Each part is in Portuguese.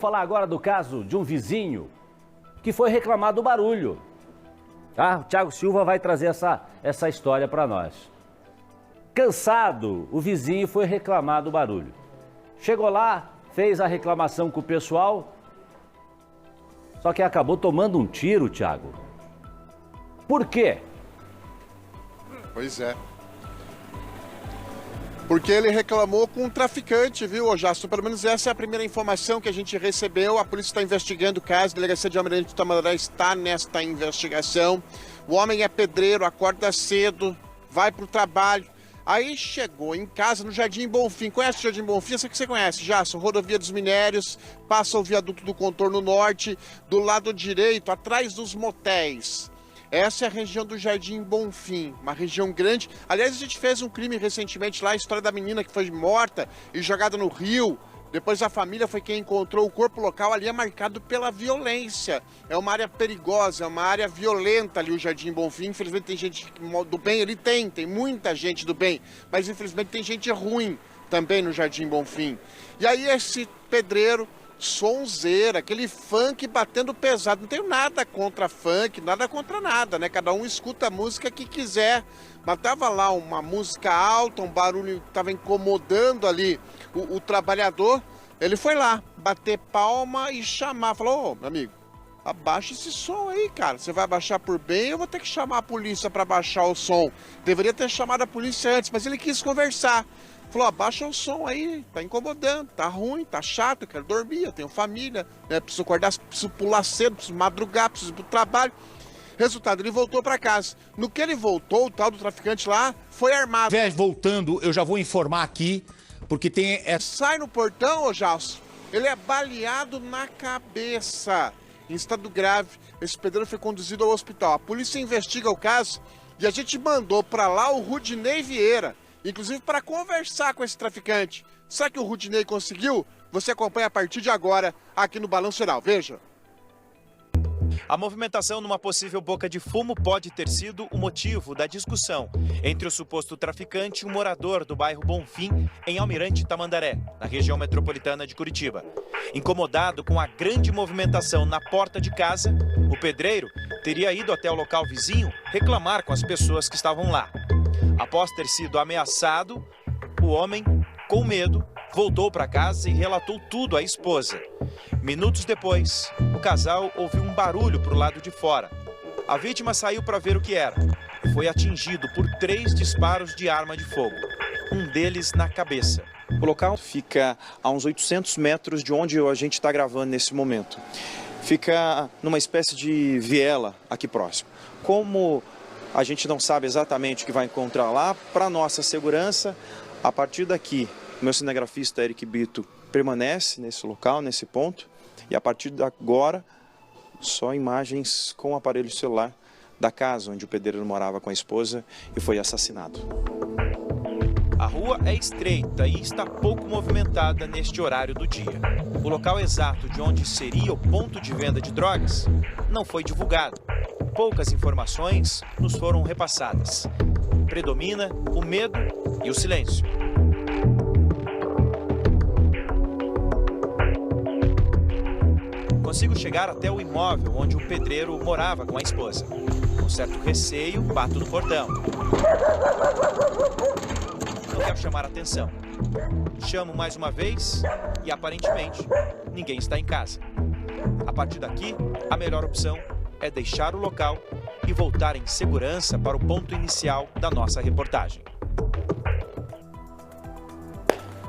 Vou falar agora do caso de um vizinho que foi reclamar do barulho. Tá? O Thiago Silva vai trazer essa história para nós. Cansado, o vizinho foi reclamar do barulho. Chegou lá, fez a reclamação com o pessoal, só que acabou tomando um tiro, Thiago. Por quê? Pois é. Porque ele reclamou com um traficante, viu, Ojasto? Pelo menos essa é a primeira informação que a gente recebeu. A polícia está investigando o caso, a delegacia de Almirante Tamandaré está nesta investigação. O homem é pedreiro, acorda cedo, vai para o trabalho. Aí chegou em casa no Jardim Bonfim. Conhece o Jardim Bonfim? Essa que você conhece, Jasso. Rodovia dos Minérios, passa o viaduto do Contorno Norte, do lado direito, atrás dos motéis. Essa é a região do Jardim Bonfim, uma região grande. Aliás, a gente fez um crime recentemente lá, a história da menina que foi morta e jogada no rio. Depois a família foi quem encontrou o corpo. Local ali é marcado pela violência. É uma área perigosa, é uma área violenta ali o Jardim Bonfim. Infelizmente tem gente do bem, ele tem muita gente do bem. Mas infelizmente tem gente ruim também no Jardim Bonfim. E aí esse pedreiro, sonzeira, aquele funk batendo pesado. Não tenho nada contra funk, nada contra nada, né? Cada um escuta a música que quiser. Mas tava lá uma música alta, um barulho que estava incomodando ali o trabalhador. Ele foi lá bater palma e chamar. Falou, ô, meu amigo, abaixa esse som aí, cara. Você vai abaixar por bem, eu vou ter que chamar a polícia para baixar o som. Deveria ter chamado a polícia antes, mas ele quis conversar. Falou, abaixa o som aí, tá incomodando, tá ruim, tá chato, eu quero dormir, eu tenho família, né? Preciso acordar, preciso pular cedo, preciso madrugar, preciso ir pro trabalho. Resultado, ele voltou para casa. No que ele voltou, o tal do traficante lá foi armado. Voltando, eu já vou informar aqui, porque tem... Sai no portão, ô Jalso, ele é baleado na cabeça, em estado grave. Esse pedreiro foi conduzido ao hospital. A polícia investiga o caso e a gente mandou para lá o Rudinei Vieira, inclusive para conversar com esse traficante. Será que o Rudinei conseguiu? Você acompanha a partir de agora aqui no Balanço Geral. Veja. A movimentação numa possível boca de fumo pode ter sido o motivo da discussão entre o suposto traficante e um morador do bairro Bonfim, em Almirante Tamandaré, na região metropolitana de Curitiba. Incomodado com a grande movimentação na porta de casa, o pedreiro teria ido até o local vizinho reclamar com as pessoas que estavam lá. Após ter sido ameaçado, o homem, com medo, voltou para casa e relatou tudo à esposa. Minutos depois, o casal ouviu um barulho para o lado de fora. A vítima saiu para ver o que era e foi atingido por 3 disparos de arma de fogo, um deles na cabeça. O local fica a uns 800 metros de onde a gente está gravando nesse momento. Fica numa espécie de viela aqui próximo. Como a gente não sabe exatamente o que vai encontrar lá, para nossa segurança, a partir daqui, o meu cinegrafista Eric Bito permanece nesse local, nesse ponto, e a partir de agora, só imagens com o aparelho celular da casa onde o pedreiro morava com a esposa e foi assassinado. A rua é estreita e está pouco movimentada neste horário do dia. O local exato de onde seria o ponto de venda de drogas não foi divulgado. Poucas informações nos foram repassadas. Predomina o medo e o silêncio. Consigo chegar até o imóvel onde o pedreiro morava com a esposa. Com certo receio, bato no portão. Não quero chamar a atenção. Chamo mais uma vez e, aparentemente, ninguém está em casa. A partir daqui, a melhor opção é deixar o local e voltar em segurança para o ponto inicial da nossa reportagem.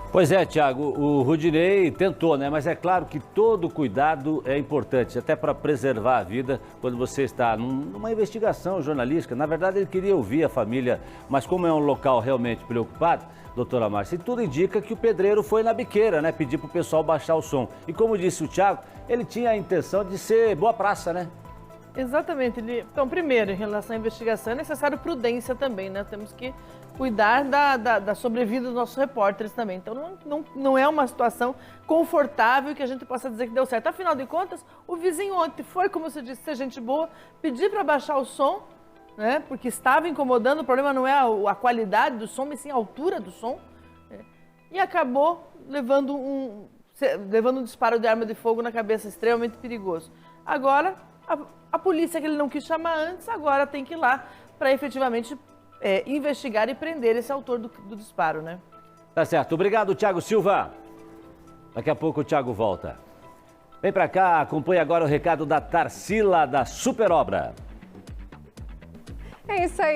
Pois é, Thiago, o Rudinei tentou, né? Mas é claro que todo cuidado é importante, até para preservar a vida quando você está numa investigação jornalística. Na verdade, ele queria ouvir a família, mas como é um local realmente preocupado, doutora Márcia, tudo indica que o pedreiro foi na biqueira, né? Pedir para o pessoal baixar o som. E como disse o Thiago, ele tinha a intenção de ser boa praça, né? Exatamente. Então, primeiro, em relação à investigação, é necessário prudência também, né? Temos que cuidar da sobrevida dos nossos repórteres também. Então, não é uma situação confortável que a gente possa dizer que deu certo. Afinal de contas, o vizinho ontem foi, como você disse, ser gente boa, pedir para baixar o som, né? Porque estava incomodando. O problema não é a qualidade do som, mas sim a altura do som. Né? E acabou levando levando um disparo de arma de fogo na cabeça, extremamente perigoso. Agora, a polícia que ele não quis chamar antes, agora tem que ir lá para efetivamente investigar e prender esse autor do disparo, né? Tá certo. Obrigado, Thiago Silva. Daqui a pouco o Thiago volta. Vem pra cá, acompanhe agora o recado da Tarsila da Super Obra. É isso aí.